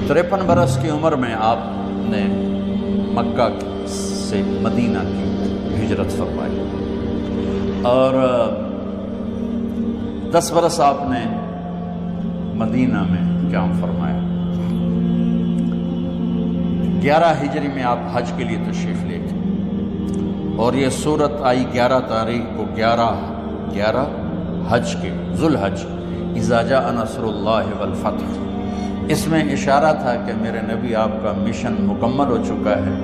53 برس کی عمر میں آپ نے مکہ سے مدینہ کی ہجرت فرمائی اور 10 برس آپ نے مدینہ میں قیام فرمایا۔ 11 ہجری میں آپ حج کے لیے تشریف لے گئے اور یہ صورت آئی 11 تاریخ کو 11 حج کے ذوالحج، اذا جاء نصر اللہ والفتح۔ اس میں اشارہ تھا کہ میرے نبی آپ کا مشن مکمل ہو چکا ہے،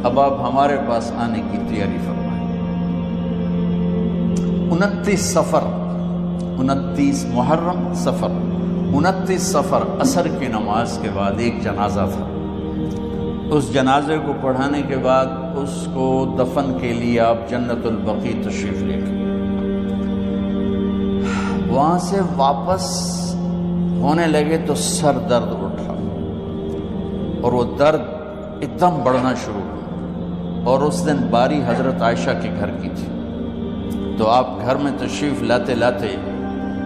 اب آپ ہمارے پاس آنے کی تیاری فرمائیں۔ 29 صفر، 29 محرم صفر، 29 صفر عصر کی نماز کے بعد ایک جنازہ تھا۔ اس جنازے کو پڑھانے کے بعد اس کو دفن کے لیے آپ جنت البقیع تشریف لے گئے۔ وہاں سے واپس ہونے لگے تو سر درد اٹھا اور وہ درد ایک دم بڑھنا شروع ہوا، اور اس دن باری حضرت عائشہ کے گھر کی تھی، تو آپ گھر میں تشریف لاتے لاتے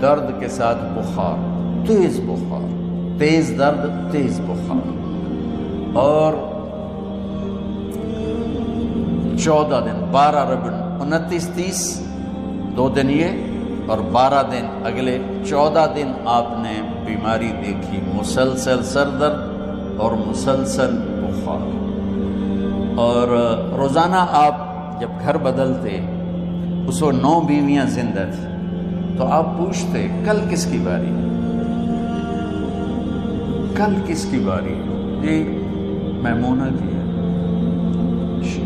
درد کے ساتھ بخار، تیز بخار، تیز درد، تیز بخار، اور 14 دن 12 ربیع 29 30 2 دن یہ اور 12 دن اگلے 14 دن آپ نے بیماری دیکھی، مسلسل سر درد اور مسلسل بخار۔ اور روزانہ آپ جب گھر بدلتے، اس وقت 9 بیویاں زندہ تھیں، تو آپ پوچھتے کل کس کی باری ہے، کل کس کی باری ہے؟ جی میمونہ کی ہے۔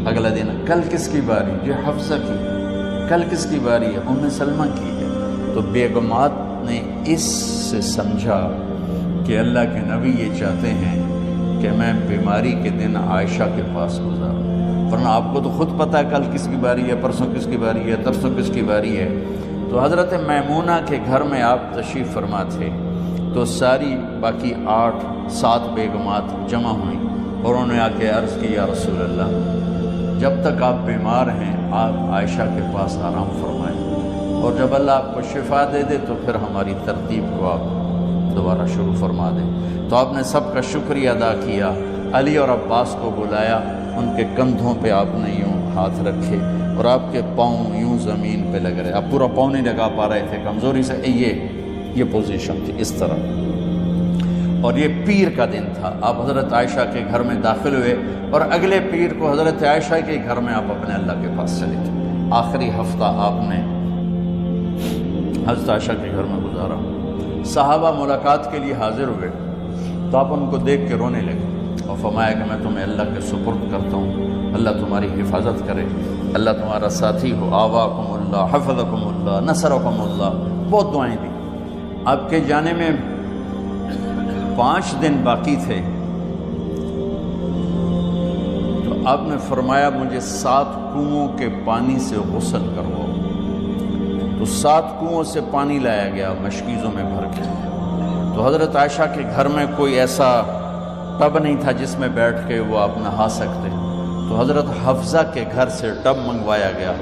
اگلا دن کل کس کی باری؟ جی حفصہ کی ہے۔ کل کس کی باری ہے؟ ام سلمہ کی ہے۔ تو بیگمات نے اس سے سمجھا کہ اللہ کے نبی یہ چاہتے ہیں کہ میں بیماری کے دن عائشہ کے پاس گزاروں، ورنہ آپ کو تو خود پتہ ہے کل کس کی باری ہے، پرسوں کس کی باری ہے، ترسوں کس کی باری ہے۔ تو حضرت میمونہ کے گھر میں آپ تشریف فرما تھے، تو ساری باقی 8-7 بیگمات جمع ہوئیں اور انہوں نے آ کے عرض کی، یا رسول اللہ، جب تک آپ بیمار ہیں آپ عائشہ کے پاس آرام فرمائیں، اور جب اللہ آپ کو شفا دے دے تو پھر ہماری ترتیب کو آپ دوبارہ شروع فرما دیں۔ تو آپ نے سب کا شکریہ ادا کیا، علی اور عباس کو بلایا، ان کے کندھوں پہ آپ نے یوں ہاتھ رکھے اور آپ کے پاؤں یوں زمین پہ لگ رہے، آپ پورا پاؤں نہیں لگا پا رہے تھے کمزوری سے، یہ پوزیشن تھی اس طرح۔ اور یہ پیر کا دن تھا، آپ حضرت عائشہ کے گھر میں داخل ہوئے اور اگلے پیر کو حضرت عائشہ کے گھر میں آپ اپنے اللہ کے پاس چلے تھے۔ آخری ہفتہ آپ نے حضرت عائشہ کے گھر میں گزارا۔ صحابہ ملاقات کے لیے حاضر ہوئے تو آپ ان کو دیکھ کے رونے لگے اور فرمایا کہ میں تمہیں اللہ کے سپرد کرتا ہوں، اللہ تمہاری حفاظت کرے، اللہ تمہارا ساتھی ہو، آواکم اللہ، حفظکم اللہ، نصرکم اللہ، بہت دعائیں دی۔ آپ کے جانے میں 5 دن باقی تھے، تو آپ نے فرمایا مجھے 7 کنوؤں کے پانی سے غسل کرواؤ۔ تو 7 کنوؤں سے پانی لایا گیا مشکیزوں میں بھر کے۔ تو حضرت عائشہ کے گھر میں کوئی ایسا ٹب نہیں تھا جس میں بیٹھ کے وہ آپ نہا سکتے، تو حضرت حفصہ کے گھر سے ٹب منگوایا گیا،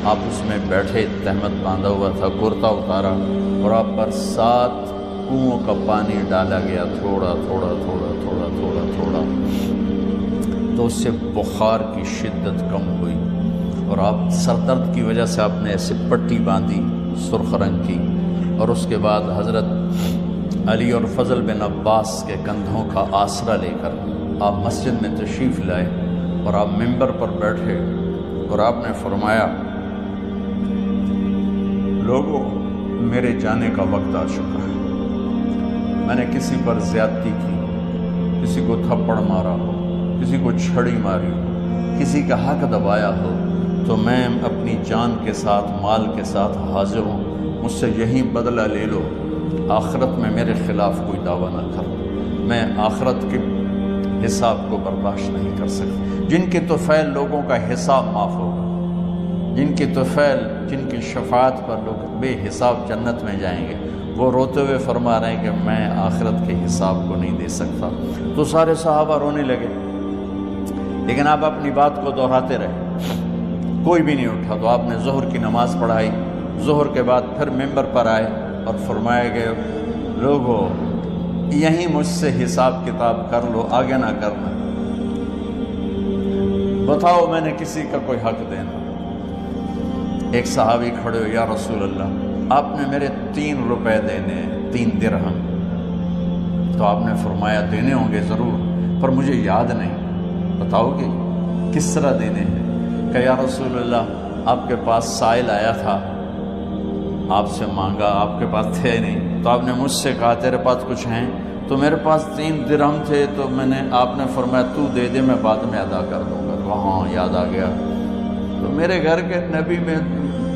آپ اس میں بیٹھے، تہمت باندھا ہوا تھا، کرتا اتارا اور آپ پر 7 کنوؤں کا پانی ڈالا گیا، تھوڑا تھوڑا تھوڑا تھوڑا تھوڑا تھوڑا، تو اس سے بخار کی شدت کم ہوئی اور آپ سر درد کی وجہ سے آپ نے ایسے پٹی باندھی سرخ رنگ کی، اور اس کے بعد حضرت علی اور فضل بن عباس کے کندھوں کا آسرا لے کر آپ مسجد میں تشریف لائے اور آپ ممبر پر بیٹھے اور آپ نے فرمایا، لوگوں میرے جانے کا وقت آ چکا ہے، میں نے کسی پر زیادتی کی، کسی کو تھپڑ مارا ہو، کسی کو چھڑی ماری ہو، کسی کا حق دبایا ہو، تو میں اپنی جان کے ساتھ، مال کے ساتھ حاضر ہوں، مجھ سے یہی بدلہ لے لو، آخرت میں میرے خلاف کوئی دعویٰ نہ کر، میں آخرت کے حساب کو برداشت نہیں کر سکتا۔ جن کے طفیل لوگوں کا حساب معاف ہوگا، جن کے طفیل، جن کی شفاعت پر لوگ بے حساب جنت میں جائیں گے، وہ روتے ہوئے فرما رہے ہیں کہ میں آخرت کے حساب کو نہیں دے سکتا۔ تو سارے صحابہ رونے لگے، لیکن آپ اپنی بات کو دہراتے رہے، کوئی بھی نہیں اٹھا۔ تو آپ نے ظہر کی نماز پڑھائی، ظہر کے بعد پھر ممبر پر آئے اور فرمائے گئے، لوگوں یہیں مجھ سے حساب کتاب کر لو، آگے نہ کرنا، بتاؤ میں نے کسی کا کوئی حق دینا۔ ایک صحابی کھڑے ہو، یا رسول اللہ آپ نے میرے 3 روپے دینے ہیں، 3 درہم۔ تو آپ نے فرمایا دینے ہوں گے ضرور، پر مجھے یاد نہیں، بتاؤ گے کس طرح دینے ہیں؟ کہ یا رسول اللہ آپ کے پاس سائل آیا تھا، آپ سے مانگا، آپ کے پاس تھے نہیں، تو آپ نے مجھ سے کہا تیرے پاس کچھ ہیں؟ تو میرے پاس 3 درہم تھے، تو آپ نے فرمایا تو دے دے، میں بعد میں ادا کر دوں گا۔ ہاں یاد آ گیا۔ تو میرے گھر کے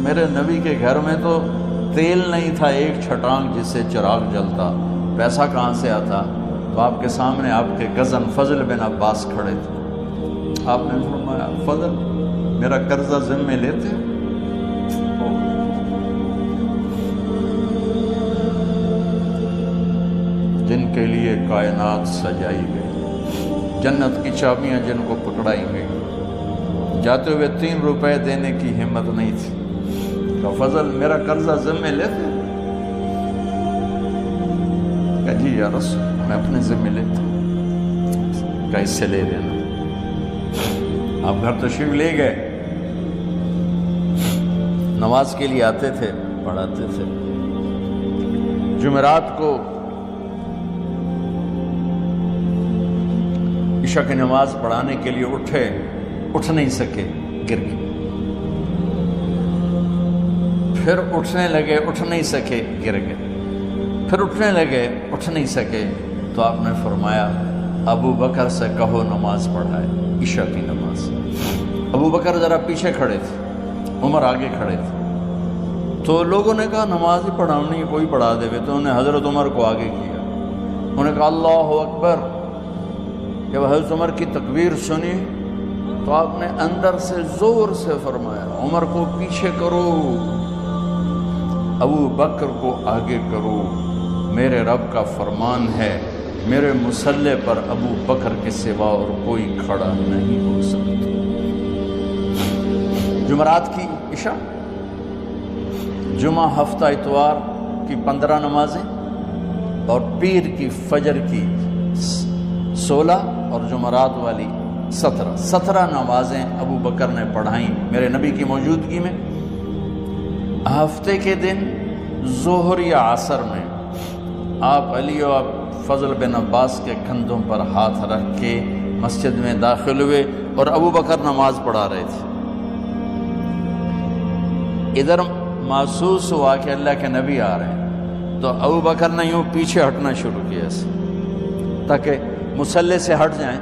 میرے نبی کے گھر میں تو تیل نہیں تھا، ایک چھٹانگ جس سے چراغ جلتا، پیسہ کہاں سے آتا؟ تو آپ کے سامنے آپ کے کزن فضل بن عباس کھڑے تھے، آپ نے فرمایا فضل میرا قرضہ ذمہ لیتے؟ جن کے لیے کائنات سجائی گئی، جنت کی چابیاں جن کو پکڑائی گئی، جاتے ہوئے 3 روپے دینے کی ہمت نہیں تھی، تو فضل میرا قرضہ ذمہ لیتے؟ کہ جی یا رسول میں اپنے ذمہ لیتا ہوں۔ کہ اس سے لے دینا۔ آپ گھر تشریف لے گئے، نماز کے لیے آتے تھے، پڑھاتے تھے۔ جمعرات کو عشاء کی نماز پڑھانے کے لیے اٹھ نہیں سکے، گر گئے، پھر اٹھنے لگے، اٹھ نہیں سکے، گر گئے، پھر اٹھنے لگے، اٹھ نہیں سکے، تو آپ نے فرمایا ابو بکر سے کہو نماز پڑھائے، عشاء کی نماز۔ ابو بکر ذرا پیچھے کھڑے تھے، عمر آگے کھڑے تھے، تو لوگوں نے کہا نماز ہی پڑھاؤنی ہے، کوئی پڑھا دے، تو انہوں نے حضرت عمر کو آگے کیا، انہوں نے کہا اللہ اکبر۔ جب حضرت عمر کی تکبیر سنی تو آپ نے اندر سے زور سے فرمایا عمر کو پیچھے کرو، ابو بکر کو آگے کرو، میرے رب کا فرمان ہے میرے مصلی پر ابو بکر کے سوا اور کوئی کھڑا نہیں ہو سکتا۔ جمعرات کی عشاء، جمعہ ہفتہ اتوار کی 15 نمازیں اور پیر کی فجر کی 16 اور جمعرات والی 17 نمازیں ابو بکر نے پڑھائیں میرے نبی کی موجودگی میں۔ ہفتے کے دن ظہر یا عصر میں آپ علی اور فضل بن عباس کے کندھوں پر ہاتھ رکھ کے مسجد میں داخل ہوئے اور ابو بکر نماز پڑھا رہے تھے۔ ادھر محسوس ہوا کہ اللہ کے نبی آ رہے ہیں، تو ابو بکر نے یوں پیچھے ہٹنا شروع کیا تاکہ مصلی سے ہٹ جائیں،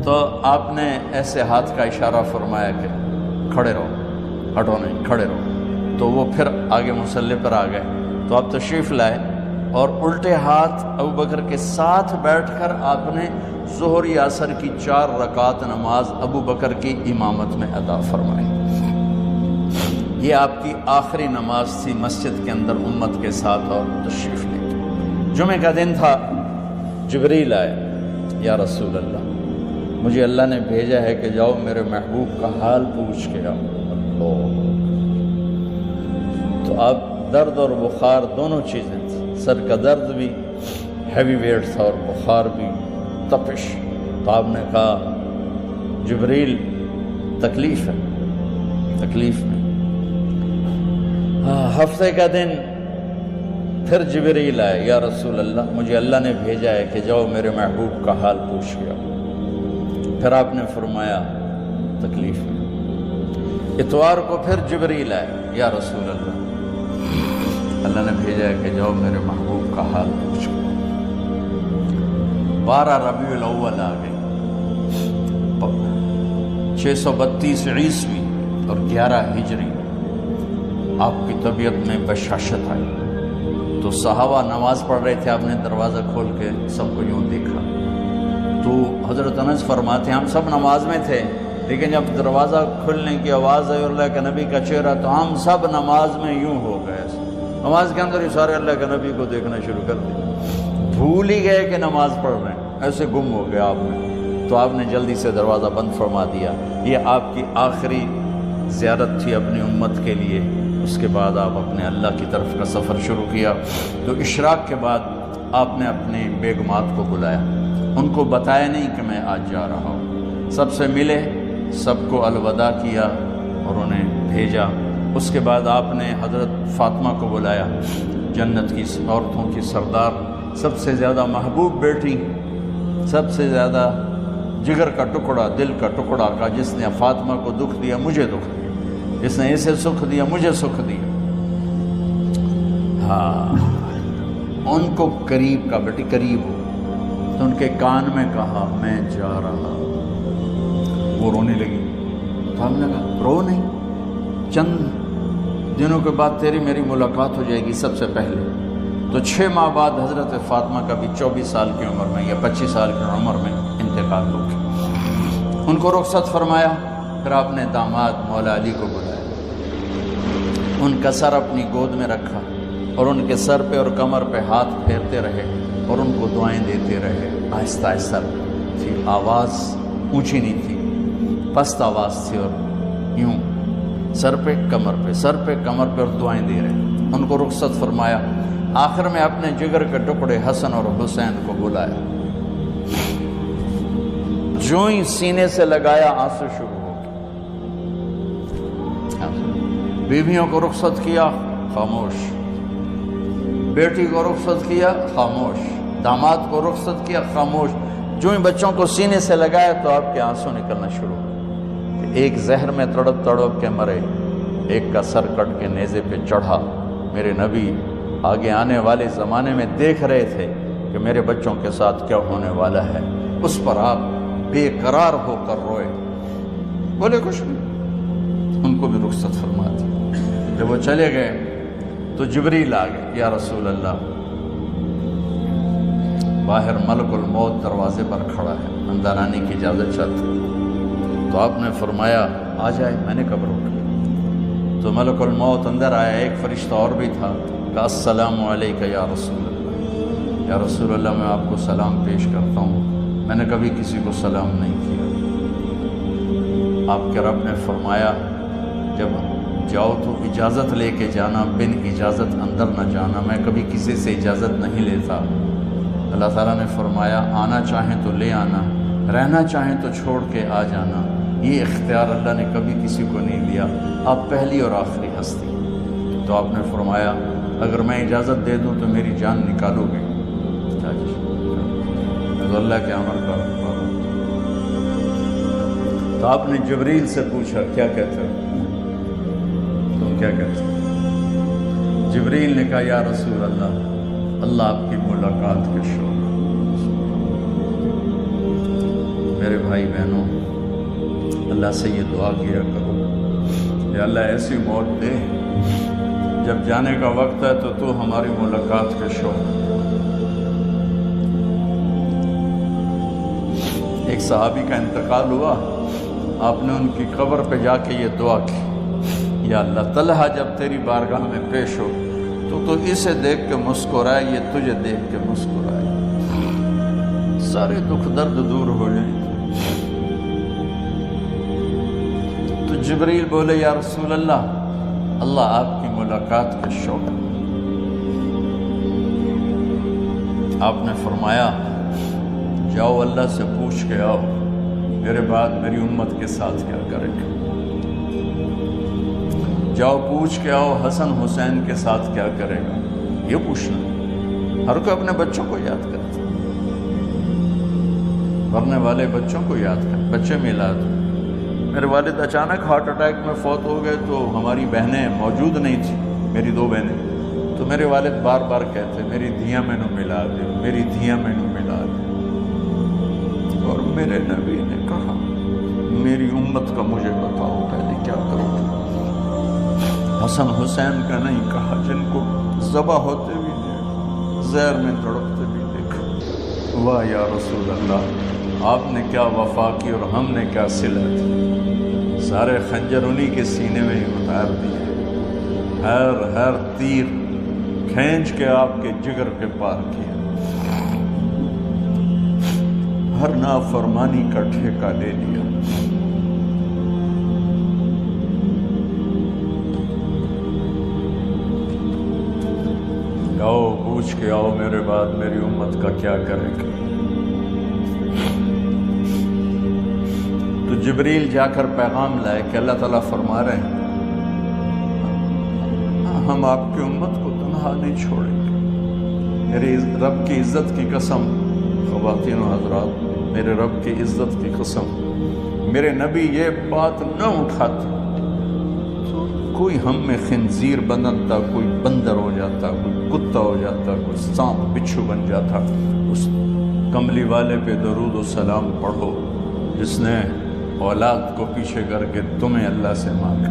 تو آپ نے ایسے ہاتھ کا اشارہ فرمایا کہ کھڑے رہو، ہٹو نہیں، کھڑے رہو، تو وہ پھر آگے مصلی پر آ گئے۔ تو آپ تشریف لائے اور الٹے ہاتھ ابو بکر کے ساتھ بیٹھ کر آپ نے ظہر یا عصر کی 4 رکعت نماز ابو بکر کی امامت میں ادا فرمائی۔ یہ آپ کی آخری نماز تھی مسجد کے اندر امت کے ساتھ اور تشریف لے گئے۔ جمعے کا دن تھا، جبریل آئے، یا رسول اللہ مجھے اللہ نے بھیجا ہے کہ جاؤ میرے محبوب کا حال پوچھ کے آؤ۔ تو آپ درد اور بخار دونوں چیزیں تھیں، سر کا درد بھی ہیوی ویٹ تھا اور بخار بھی، تپش۔ تو آپ نے کہا جبریل تکلیف ہے، تکلیف میں۔ ہفتے کا دن پھر جبریل آئے، یا رسول اللہ مجھے اللہ نے بھیجا ہے کہ جاؤ میرے محبوب کا حال پوچھ کے آؤ۔ پھر آپ نے فرمایا تکلیف میں۔ اتوار کو پھر جبریل آئے، یا رسول اللہ اللہ نے بھیجا ہے کہ جاؤ میرے محبوب کا حال پوچھ کے آؤ۔ 12 ربیع الاول آ گئی، 632 عیسوی اور 11 ہجری۔ آپ کی طبیعت میں بشاشت آئی، تو صحابہ نماز پڑھ رہے تھے، آپ نے دروازہ کھول کے سب کو یوں دیکھا، تو حضرت انس فرماتے ہیں ہم سب نماز میں تھے، لیکن جب دروازہ کھلنے کی آواز آئی اور اللہ کے نبی کا چہرہ، تو ہم سب نماز میں یوں ہو گئے، نماز کے اندر ہی سارے اللہ کے نبی کو دیکھنا شروع کر دیا، بھول ہی گئے کہ نماز پڑھ رہے ہیں، ایسے گم ہو گیا آپ نے۔ تو آپ نے جلدی سے دروازہ بند فرما دیا۔ یہ آپ کی آخری زیارت تھی اپنی امت کے لیے۔ اس کے بعد آپ اپنے اللہ کی طرف کا سفر شروع کیا۔ تو اشراق کے بعد آپ نے اپنی بیگمات کو بلایا، ان کو بتایا نہیں کہ میں آج جا رہا ہوں، سب سے ملے، سب کو الوداع کیا اور انہیں بھیجا۔ اس کے بعد آپ نے حضرت فاطمہ کو بلایا، جنت کی عورتوں کی سردار، سب سے زیادہ محبوب بیٹی، سب سے زیادہ جگر کا ٹکڑا، دل کا ٹکڑا کا، جس نے فاطمہ کو دکھ دیا مجھے دکھ دیا، جس نے اسے سکھ دیا مجھے سکھ دیا۔ ہاں، ان کو قریب کا، بیٹی قریب ہو، تو ان کے کان میں کہا میں جا رہا۔ وہ رونے لگی، تو ہم نے کہا رو نہیں، چند دنوں کے بعد تیری میری ملاقات ہو جائے گی سب سے پہلے۔ تو 6 ماہ بعد حضرت فاطمہ کا بھی 24 سال کی عمر میں یا 25 سال کی عمر میں انتقال ہو گیا۔ ان کو رخصت فرمایا، پھر آپ نے داماد مولا علی کو بلایا، ان کا سر اپنی گود میں رکھا اور ان کے سر پہ اور کمر پہ ہاتھ پھیرتے رہے اور ان کو دعائیں دیتے رہے۔ آہستہ آہستہ تھی، آواز اونچی نہیں تھی، پست آواز تھی، اور یوں سر پہ کمر پہ، سر پہ کمر پہ، اور دعائیں دے رہے۔ ان کو رخصت فرمایا، آخر میں اپنے جگر کے ٹکڑے حسن اور حسین کو بلایا، جو ہی سینے سے لگایا آنسو شروع ہو گئے۔ بیویوں کو رخصت کیا، خاموش، بیٹی کو رخصت کیا، خاموش، داماد کو رخصت کیا، خاموش، جو ہی بچوں کو سینے سے لگایا تو آپ کے آنسو نکلنا شروع ہو۔ ایک زہر میں تڑپ تڑپ کے مرے، ایک کا سر کٹ کے نیزے پہ چڑھا۔ میرے نبی آگے آنے والے زمانے میں دیکھ رہے تھے کہ میرے بچوں کے ساتھ کیا ہونے والا ہے، اس پر آپ بے قرار ہو کر روئے، بولے کچھ نہیں، ان کو بھی رخصت فرما دی۔ جب وہ چلے گئے تو جبریل آ گئے، یا رسول اللہ، باہر ملک الموت دروازے پر کھڑا ہے، اندر آنے کی اجازت چاہتے۔ تو آپ نے فرمایا آ جائے، میں نے کب روکا؟ تو ملک الموت اندر آیا، ایک فرشتہ اور بھی تھا، کہا السلام علیکہ یا رسول اللہ، یا رسول اللہ میں آپ کو سلام پیش کرتا ہوں، میں نے کبھی کسی کو سلام نہیں کیا۔ آپ کے رب نے فرمایا جب جاؤ تو اجازت لے کے جانا، بن اجازت اندر نہ جانا، میں کبھی کسی سے اجازت نہیں لیتا۔ اللہ تعالیٰ نے فرمایا آنا چاہیں تو لے آنا، رہنا چاہیں تو چھوڑ کے آ جانا، یہ اختیار اللہ نے کبھی کسی کو نہیں دیا، آپ پہلی اور آخری ہستی۔ تو آپ نے فرمایا اگر میں اجازت دے دوں تو میری جان نکالو گے؟ تو اللہ کے امر کا تو آپ نے جبریل سے پوچھا کیا کہتے ہو، تم کیا کہتے ہو؟ جبریل نے کہا یا رسول اللہ، اللہ آپ کی ملاقات کے شوق۔ میرے بھائی بہنوں، اللہ سے یہ دعا کیا کرو کہ اللہ ایسی موت دے جب جانے کا وقت ہے تو ہماری ملاقات کے شوق۔ ایک صحابی کا انتقال ہوا، آپ نے ان کی قبر پہ جا کے یہ دعا کی، یا اللہ طلحہ جب تیری بارگاہ میں پیش ہو تو اسے دیکھ کے مسکرائے، یہ تجھے دیکھ کے مسکرائے، سارے دکھ درد دور ہو جائیں۔ تو جبریل بولے یا رسول اللہ، اللہ آپ کی ملاقات کے شوق۔ آپ نے فرمایا جاؤ اللہ سے پوچھ کے آؤ میرے بعد میری امت کے ساتھ کیا کرے گا، جاؤ پوچھ کے آؤ حسن حسین کے ساتھ کیا کرے گا۔ یہ پوچھنا، ہر کوئی اپنے بچوں کو یاد کرتا، مرنے والے بچوں کو یاد کر، بچے میلاد۔ میرے والد اچانک ہارٹ اٹیک میں فوت ہو گئے تو ہماری بہنیں موجود نہیں تھیں، میری 2 بہنیں، تو میرے والد بار بار کہتے میری دھیاں میں نو ملا دے، میری دھیاں میں نو ملا دے۔ اور میرے نبی نے کہا میری امت کا مجھے بتاؤ پہلے کیا کرو گے؟ حسن حسین کا نہیں کہا، جن کو ذبح ہوتے بھی دیکھا، زہر میں تڑپتے بھی دیکھا۔ واہ یا رسول اللہ، آپ نے کیا وفا کی اور ہم نے کیا صلہ کی، سارے خنجر انہی کے سینے میں ہی اتار دیے، ہر تیر کھینچ کے آپ کے جگر کے پار کیا، ہر نافرمانی کا ٹھیکہ لے لیا۔ جاؤ پوچھ کے آؤ میرے بعد میری امت کا کیا کرے گا۔ تو جبریل جا کر پیغام لائے کہ اللہ تعالیٰ فرما رہے ہیں ہم آپ کی امت کو تنہا نہیں چھوڑیں گے۔ میرے رب کی عزت کی قسم، خواتین و حضرات، میرے رب کی عزت کی قسم، میرے نبی یہ بات نہ اٹھاتے تو کوئی ہم میں خنزیر بنتا، کوئی بندر ہو جاتا، کوئی کتا ہو جاتا، کوئی سانپ بچھو بن جاتا۔ اس کملی والے پہ درود و سلام پڑھو جس نے اولاد کو پیچھے کر کے تمہیں اللہ سے مانگا۔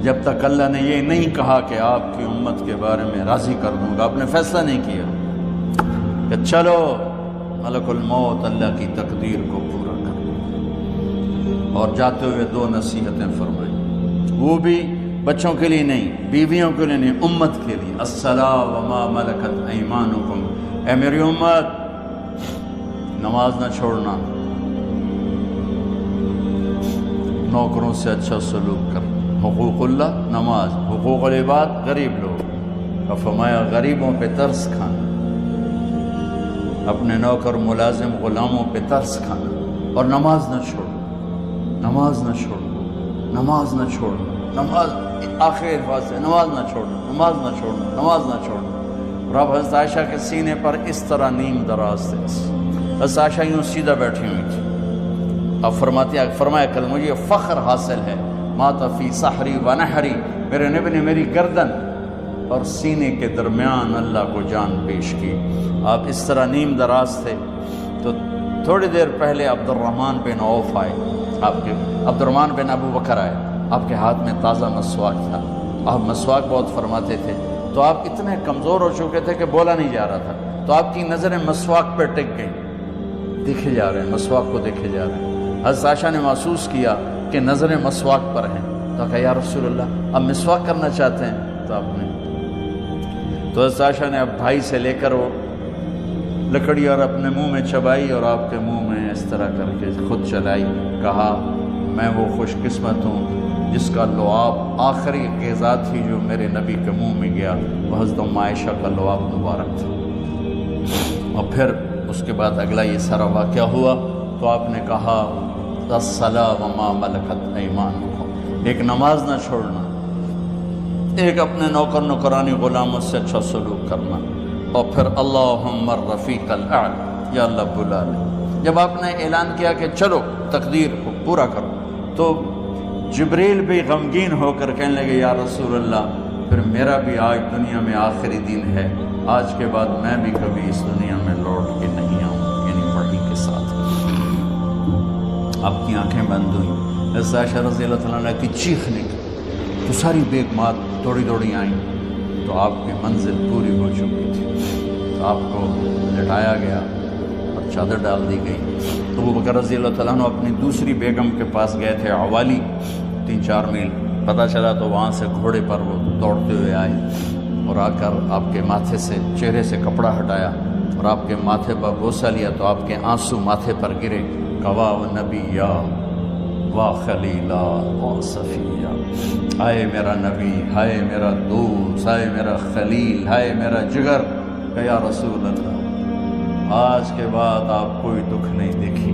جب تک اللہ نے یہ نہیں کہا کہ آپ کی امت کے بارے میں راضی کر دوں گا، آپ نے فیصلہ نہیں کیا کہ چلو ملک الموت اللہ کی تقدیر کو پورا کر، اور جاتے ہوئے 2 نصیحتیں فرمائیں، وہ بھی بچوں کے لیے نہیں، بیویوں کے لیے نہیں، امت کے لیے۔ الصلاۃ وما ملکت ایمانکم، اے میری امت نماز نہ چھوڑنا، نوکروں سے اچھا سلوک کرنا، حقوق اللہ نماز، حقوق العباد غریب لوگ، اور فرمایا غریبوں پہ ترس کھانا، اپنے نوکر ملازم غلاموں پہ ترس کھانا، اور نماز نہ چھوڑنا، نماز نہ چھوڑنا، نماز نہ چھوڑنا، نماز آخر الفاظ ہے، نماز نہ چھوڑنا، نماز نہ چھوڑنا، نماز نہ چھوڑنا۔ اور اب حضرت عائشہ کے سینے پر اس طرح نیم دراز تھے، حضرت عائشہ یوں سیدھا بیٹھی ہوئی تھی۔ اب فرمایا کل مجھے فخر حاصل ہے، مات فی سحری و نحری، میرے نبی نے میری گردن اور سینے کے درمیان اللہ کو جان پیش کی۔ آپ اس طرح نیم دراز تھے تو تھوڑی دیر پہلے عبد الرحمن بن عوف آئے، عبد الرحمن بن ابو بکر آئے، آپ کے ہاتھ میں تازہ مسواک تھا، آپ مسواک بہت فرماتے تھے، تو آپ اتنے کمزور ہو چکے تھے کہ بولا نہیں جا رہا تھا، تو آپ کی نظریں مسواک پہ ٹک گئیں، دیکھے جا رہے ہیں، مسواک کو دیکھے جا رہے ہیں۔ حضرت عائشہ نے محسوس کیا کہ نظریں مسواک پر ہیں، تو کہا یا رسول اللہ اب مسواک کرنا چاہتے ہیں، تو آپ نے تو حضرت عائشہ نے اب بھائی سے لے کر وہ لکڑی اور اپنے منہ میں چبائی اور آپ کے منہ میں اس طرح کر کے خود چلائی، کہا میں وہ خوش قسمت ہوں جس کا لعاب آخری غذا تھی جو میرے نبی کے منہ میں گیا، وہ حضرت عائشہ کا لعاب مبارک تھا۔ اور پھر اس کے بعد اگلا یہ سارا واقعہ ہوا، تو آپ نے کہا الصلاۃ وما ملکت ایمانکم، ایک نماز نہ چھوڑنا، ایک اپنے نوکر نوکرانی غلاموں سے اچھا سلوک کرنا، اور پھر اللہم الرفیق الاعلی، یا اللہ بلا لے۔ جب آپ نے اعلان کیا کہ چلو تقدیر کو پورا کرو، تو جبریل بھی غمگین ہو کر کہنے لگے یا رسول اللہ پھر میرا بھی آج دنیا میں آخری دن ہے، آج کے بعد میں بھی کبھی اس دنیا میں لوٹ کے نہیں آؤں، یعنی وحی کے ساتھ۔ آپ کی آنکھیں بند ہوئیں، حضرت عائشہ رضی اللہ تعالیٰ عنہ کی چیخ نکلی، تو ساری بیگمات دوڑی دوڑی آئیں، تو آپ کی منزل پوری ہو چکی تھی، تو آپ کو لٹایا گیا اور چادر ڈال دی گئی۔ تو ابو بکر رضی اللہ تعالیٰ عنہ اپنی دوسری بیگم کے پاس گئے تھے، عوالی، 3-4 میل، پتہ چلا تو وہاں سے گھوڑے پر وہ دوڑتے ہوئے آئے اور آ کر آپ کے ماتھے سے چہرے سے کپڑا ہٹایا اور آپ کے ماتھے پر بوسہ لیا، تو آپ کے آنسو ماتھے پر گرے، کوا و نبی وا خلیلا وا صفیہ، ہائے میرا نبی، ہائے میرا دوست، ہائے میرا خلیل، ہائے میرا جگر، کہ یا رسول اللہ آج کے بعد آپ کوئی دکھ نہیں دیکھی۔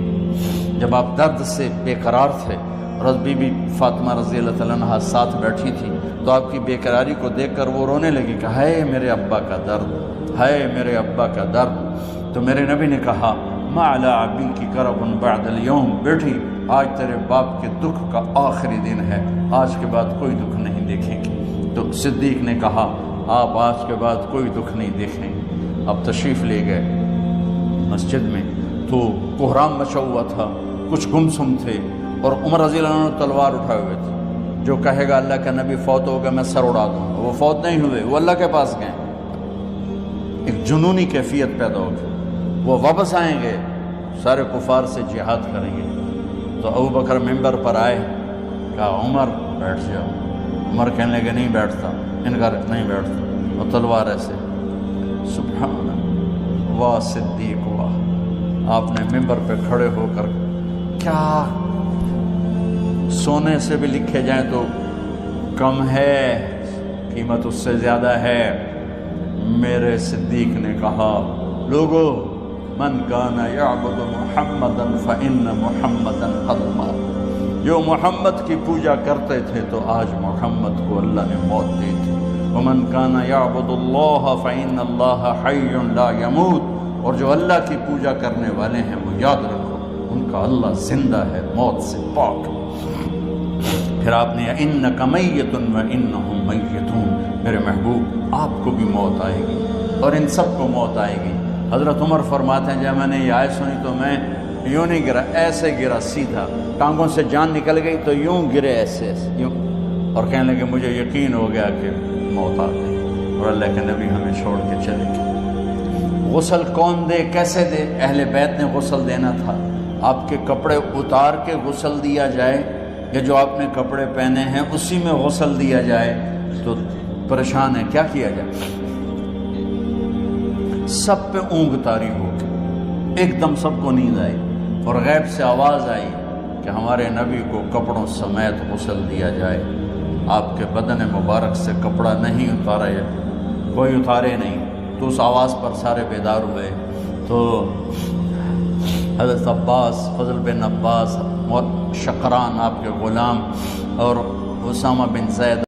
جب آپ درد سے بے قرار تھے اور بی بی فاطمہ رضی اللہ تعالیٰ عنہ ساتھ بیٹھی تھی، تو آپ کی بے قراری کو دیکھ کر وہ رونے لگی کہ ہائے میرے ابا کا درد، ہائے میرے ابا کا درد۔ تو میرے نبی نے کہا ما علی ابیک کرب بعد اليوم، بیٹی آج تیرے باپ کے دکھ کا آخری دن ہے، آج کے بعد کوئی دکھ نہیں دیکھیں گے۔ تو صدیق نے کہا آپ آج کے بعد کوئی دکھ نہیں دیکھیں گے۔ اب تشریف لے گئے مسجد میں، تو کوہرام مچا ہوا تھا، کچھ گمسم تھے، اور عمر رضی اللہ عنہ تلوار اٹھائے ہوئے تھے، جو کہے گا اللہ کا نبی فوت ہو گیا میں سر اڑا دوں گا، وہ فوت نہیں ہوئے، وہ اللہ کے پاس گئے۔ ایک جنونی کیفیت پیدا ہو گئی، وہ واپس آئیں گے، سارے کفار سے جہاد کریں گے۔ تو ابو بکر ممبر پر آئے، کہا عمر بیٹھ جاؤ۔ عمر کہنے لگے نہیں بیٹھتا، انکار نہیں بیٹھتا، اور تلوار ایسے، سبحان اللہ، واہ صدیق واہ۔ آپ نے ممبر پہ کھڑے ہو کر، کیا سونے سے بھی لکھے جائیں تو کم ہے، قیمت اس سے زیادہ ہے، میرے صدیق نے کہا لوگو من کان یعبد محمدا فإن محمدا قد مات، جو محمد کی پوجا کرتے تھے تو آج محمد کو اللہ نے موت دی تھی۔ ومن کان یعبد اللہ فإن اللہ حی لا یموت، اور جو اللہ کی پوجا کرنے والے ہیں وہ یاد رکھو ان کا اللہ زندہ ہے، موت سے پاک۔ پھر آپ نے انک میت وانہم میتون، میرے محبوب آپ کو بھی موت آئے گی اور ان سب کو موت آئے گی۔ حضرت عمر فرماتے ہیں جب میں نے یہ آیت سنی تو میں یوں نہیں گرا، ایسے گرا سیدھا، ٹانگوں سے جان نکل گئی تو یوں گرے ایسے یوں، اور کہنے لگے مجھے یقین ہو گیا کہ موت آ گئی اور اللہ کے نبی ہمیں چھوڑ کے چلے گئے۔ غسل کون دے، کیسے دے؟ اہل بیت نے غسل دینا تھا۔ آپ کے کپڑے اتار کے غسل دیا جائے یا جو آپ نے کپڑے پہنے ہیں اسی میں غسل دیا جائے تو پریشان ہے، کیا کیا جائے؟ سب پہ اونگ طاری ہو گئی، ایک دم سب کو نیند آئی اور غیب سے آواز آئی کہ ہمارے نبی کو کپڑوں سمیت غسل دیا جائے۔ آپ کے بدن مبارک سے کپڑا نہیں اتارا ہے، کوئی اتارے نہیں، تو اس آواز پر سارے بیدار ہوئے۔ تو حضرت عباس، فضل بن عباس، شقران آپ کے غلام، اور اسامہ بن زید